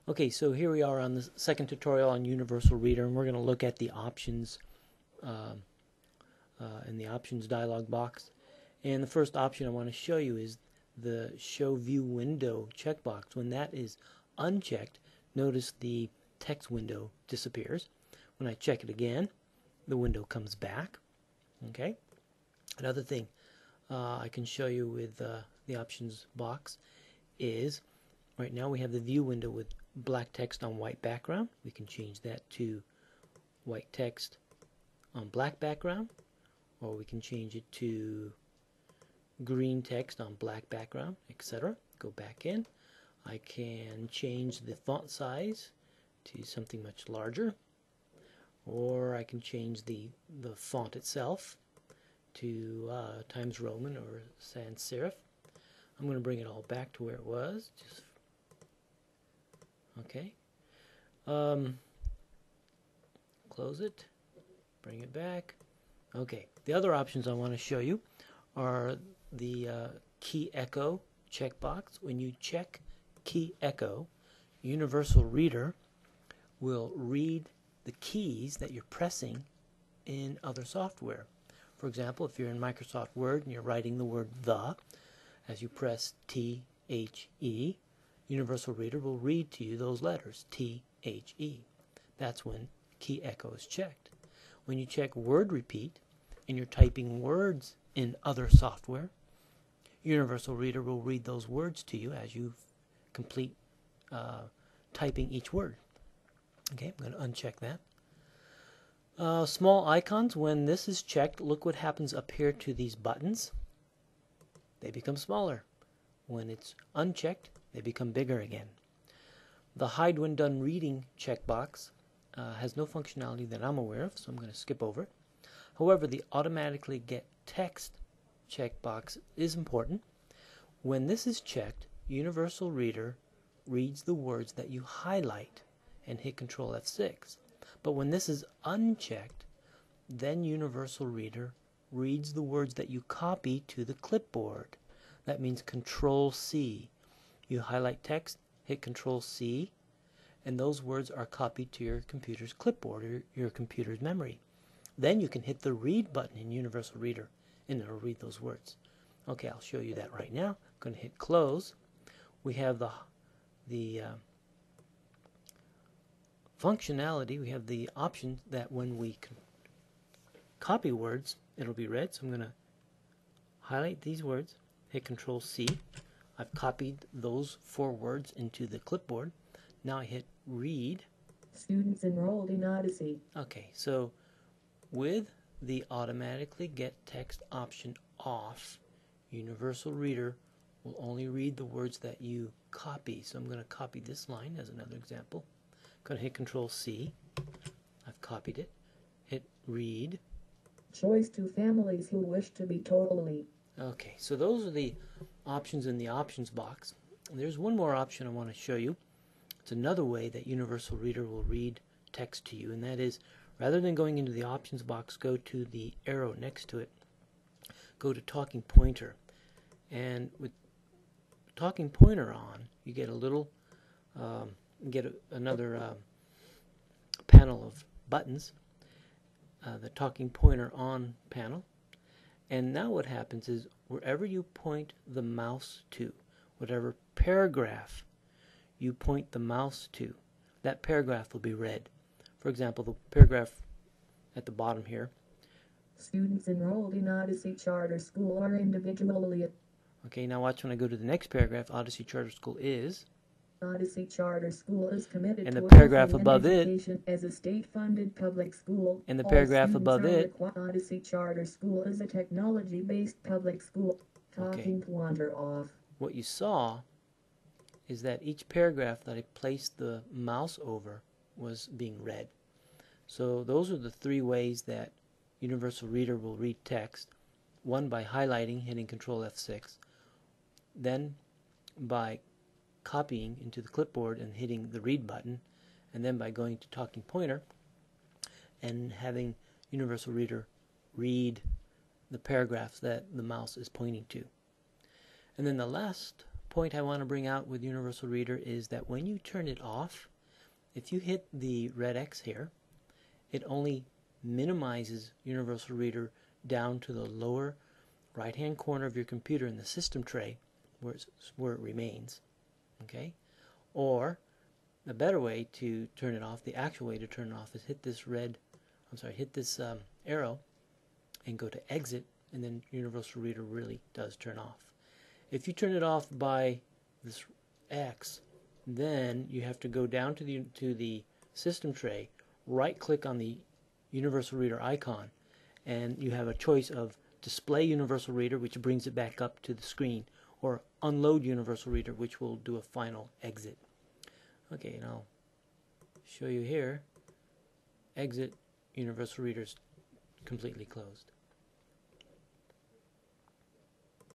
Okay, so here we are on the second tutorial on Universal Reader, and we're going to look at the options in the options dialog box. And the first option I want to show you is the Show View Window checkbox. When that is unchecked, notice the text window disappears. When I check it again, the window comes back. Okay. Another thing I can show you with the options box is right now we have the view window with black text on white background. We can change that to white text on black background, or we can change it to green text on black background, etc. Go back in. I can change the font size to something much larger, or I can change the font itself to Times Roman or sans serif. I'm going to bring it all back to where it was. Just okay. Close it. Bring it back. Okay. The other options I want to show you are the key echo checkbox. When you check key echo, Universal Reader will read the keys that you're pressing in other software. For example, if you're in Microsoft Word and you're writing the word the, as you press T-H-E, Universal Reader will read to you those letters, T-H-E. That's when key echo is checked. When you check word repeat and you're typing words in other software, Universal Reader will read those words to you as you complete typing each word. Okay, I'm going to uncheck that. Small icons, when this is checked, look what happens up here to these buttons. They become smaller. When it's unchecked, they become bigger again. The Hide When Done Reading checkbox has no functionality that I'm aware of, so I'm going to skip over it. However, the Automatically Get Text checkbox is important. When this is checked, Universal Reader reads the words that you highlight and hit Control F6. But when this is unchecked, then Universal Reader reads the words that you copy to the clipboard. That means Control C. You highlight text, hit Control C, and those words are copied to your computer's clipboard or your computer's memory. Then you can hit the read button in Universal Reader and it'll read those words. Okay, I'll show you that right now. I'm going to hit close. We have the functionality, we have the option that when we copy words, it'll be read. So I'm going to highlight these words, hit Control C. I've copied those 4 words into the clipboard. Now I hit read. Students enrolled in Odyssey. Okay, so with the Automatically Get Text option off, Universal Reader will only read the words that you copy. So I'm going to copy this line as another example. I'm going to hit Control C. I've copied it. Hit read. Choice to families who wish to be totally. Okay, so those are the options in the options box. There's one more option I want to show you. It's another way that Universal Reader will read text to you, and that is, rather than going into the options box, go to the arrow next to it. Go to Talking Pointer. And with Talking Pointer on, you get a little, another panel of buttons, the Talking Pointer on panel. And now what happens is, wherever you point the mouse to, whatever paragraph you point the mouse to, that paragraph will be read. For example, the paragraph at the bottom here. Students enrolled in Odyssey Charter School are individually. Okay, now watch when I go to the next paragraph. Odyssey Charter School is. Odyssey Charter School is committed and to the paragraph offering above education as a state-funded public school. And the All paragraph students above are it. Odyssey Charter School is a technology-based public school. Talking Pointer off. What you saw is that each paragraph that I placed the mouse over was being read. So those are the 3 ways that Universal Reader will read text. One, by highlighting, hitting Control F6. Then by copying into the clipboard and hitting the read button. And then by going to Talking Pointer and having Universal Reader read the paragraphs that the mouse is pointing to. And then the last point I want to bring out with Universal Reader is that when you turn it off, if you hit the red X here, it only minimizes Universal Reader down to the lower right-hand corner of your computer in the system tray, where it remains. Okay? Or the better way to turn it off, the actual way to turn it off, is hit this arrow and go to exit, and then Universal Reader really does turn off. If you turn it off by this X, then you have to go down to the system tray, right-click on the Universal Reader icon, and you have a choice of Display Universal Reader, which brings it back up to the screen, or Unload Universal Reader, which will do a final exit. Okay, and I'll show you here. Exit, Universal Reader's completely closed.